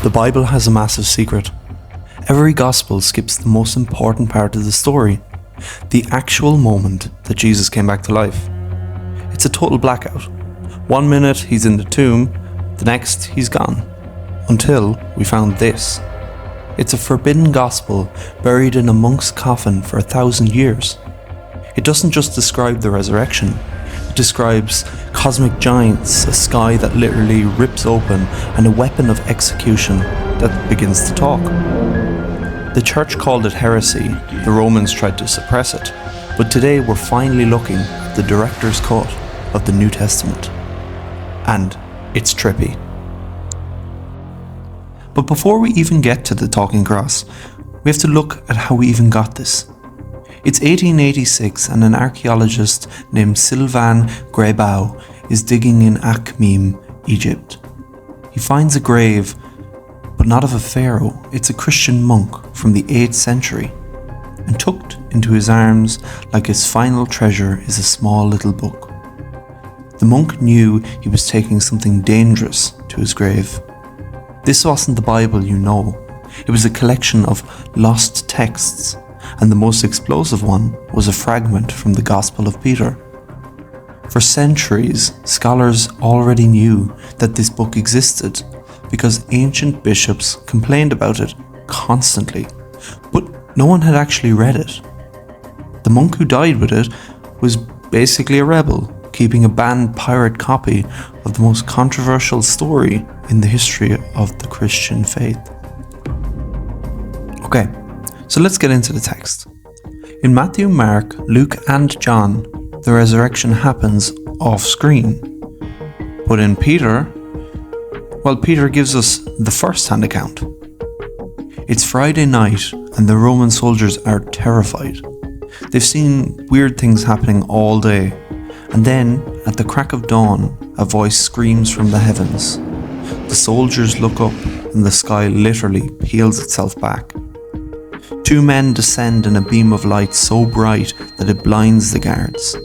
The Bible has a massive secret. Every gospel skips the most important part of the story, the actual moment that Jesus came back to life. It's a total blackout. 1 minute he's in the tomb, the next he's gone. Until we found this. It's a forbidden gospel buried in a monk's coffin for 1,000 years. It doesn't just describe the resurrection. It describes cosmic giants, a sky that literally rips open, and a weapon of execution that begins to talk. The church called it heresy, the Romans tried to suppress it, but today we're finally looking at the director's cut of the New Testament. And it's trippy. But before we even get to the talking cross, we have to look at how we even got this. It's 1886 and an archaeologist named Sylvain Guebau is digging in Akhmim, Egypt. He finds a grave, but not of a pharaoh. It's a Christian monk from the 8th century. And tucked into his arms, like his final treasure, is a small little book. The monk knew he was taking something dangerous to his grave. This wasn't the Bible you know. It was a collection of lost texts, and the most explosive one was a fragment from the Gospel of Peter. For centuries, scholars already knew that this book existed because ancient bishops complained about it constantly, but no one had actually read it. The monk who died with it was basically a rebel, keeping a banned pirate copy of the most controversial story in the history of the Christian faith. Okay, so let's get into the text. In Matthew, Mark, Luke and John, the resurrection happens off screen. But in Peter, Peter gives us the first-hand account. It's Friday night and the Roman soldiers are terrified. They've seen weird things happening all day. And then, at the crack of dawn, a voice screams from the heavens. The soldiers look up and the sky literally peels itself back. 2 men descend in a beam of light so bright that it blinds the guards.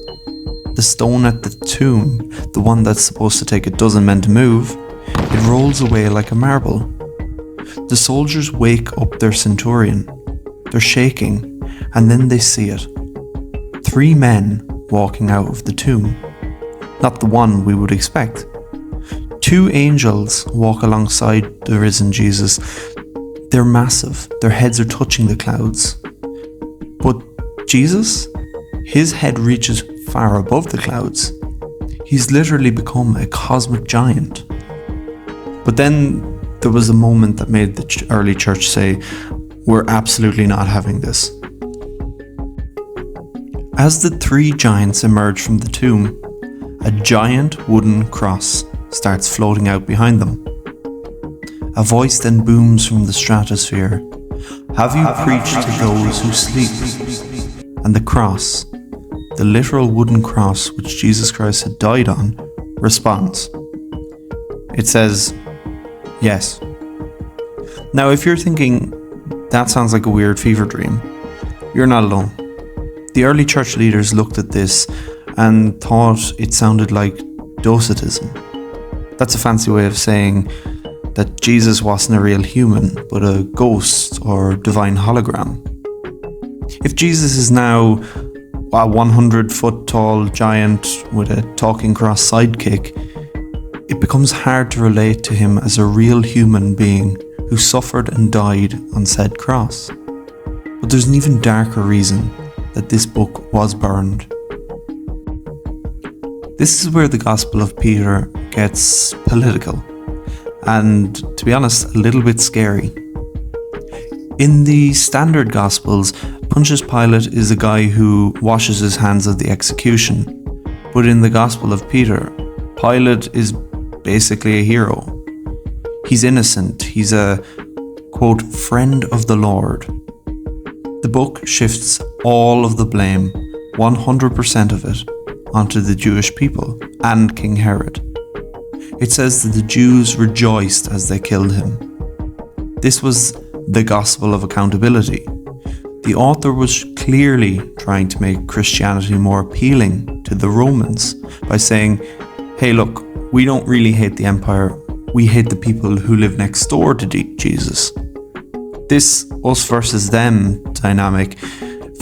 The stone at the tomb, the one that's supposed to take 12 men to move, it rolls away like a marble. The soldiers wake up their centurion. They're shaking, and then they see it. 3 men walking out of the tomb. Not the one we would expect. 2 angels walk alongside the risen Jesus. They're massive, their heads are touching the clouds. But Jesus, his head reaches far above the clouds. He's literally become a cosmic giant. But then there was a moment that made the early church say, we're absolutely not having this. As the 3 giants emerge from the tomb, a giant wooden cross starts floating out behind them. A voice then booms from the stratosphere. Have you preached to those who sleep? And the cross, the literal wooden cross which Jesus Christ had died on, responds. It says, yes. Now if you're thinking, that sounds like a weird fever dream, you're not alone. The early church leaders looked at this and thought it sounded like docetism. That's a fancy way of saying that Jesus wasn't a real human, but a ghost or divine hologram. If Jesus is now a 100-foot tall giant with a talking cross sidekick, it becomes hard to relate to him as a real human being who suffered and died on said cross. But there's an even darker reason that this book was burned. This is where the Gospel of Peter gets political, and to be honest, a little bit scary. In the standard Gospels, Pontius Pilate is a guy who washes his hands of the execution, but in the Gospel of Peter, Pilate is basically a hero. He's innocent, he's a, quote, friend of the Lord. The book shifts all of the blame, 100% of it, onto the Jewish people and King Herod. It says that the Jews rejoiced as they killed him. This was the gospel of accountability. The author was clearly trying to make Christianity more appealing to the Romans by saying, hey look, we don't really hate the empire, we hate the people who live next door to Jesus. This us versus them dynamic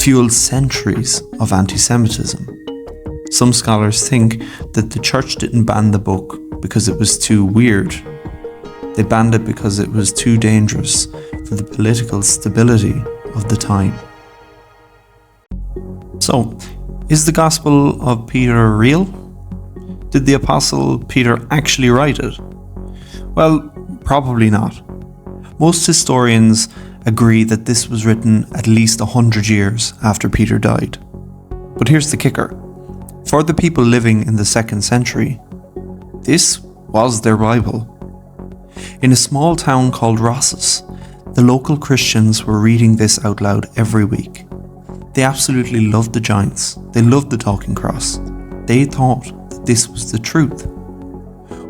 fueled centuries of anti-Semitism. Some scholars think that the church didn't ban the book because it was too weird. They banned it because it was too dangerous for the political stability of the time. So, is the Gospel of Peter real? Did the Apostle Peter actually write it? Well, probably not. Most historians agree that this was written at least 100 years after Peter died. But here's the kicker. For the people living in the 2nd century, this was their Bible. In a small town called Rosses, the local Christians were reading this out loud every week. They absolutely loved the giants. They loved the talking cross. They thought that this was the truth.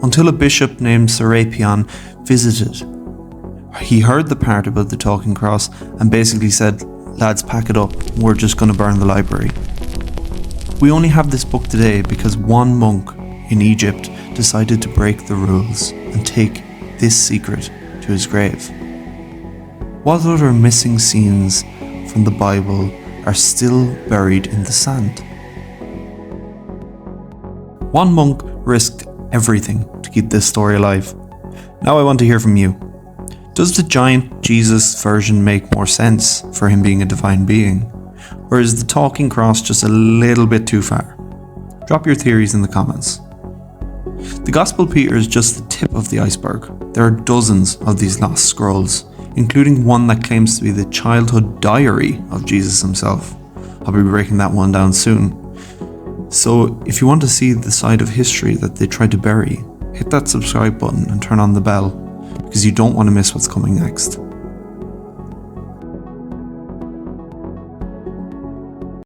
Until a bishop named Serapion visited. He heard the part about the talking cross and basically said, "Lads, pack it up. We're just going to burn the library." We only have this book today because one monk in Egypt decided to break the rules and take this secret to his grave. What other missing scenes from the Bible are still buried in the sand? One monk risked everything to keep this story alive. Now I want to hear from you. Does the giant Jesus version make more sense for him being a divine being? Or is the talking cross just a little bit too far? Drop your theories in the comments. The Gospel of Peter is just the tip of the iceberg. There are dozens of these lost scrolls, including one that claims to be the childhood diary of Jesus himself. I'll be breaking that one down soon. So if you want to see the side of history that they tried to bury, hit that subscribe button and turn on the bell, because you don't want to miss what's coming next.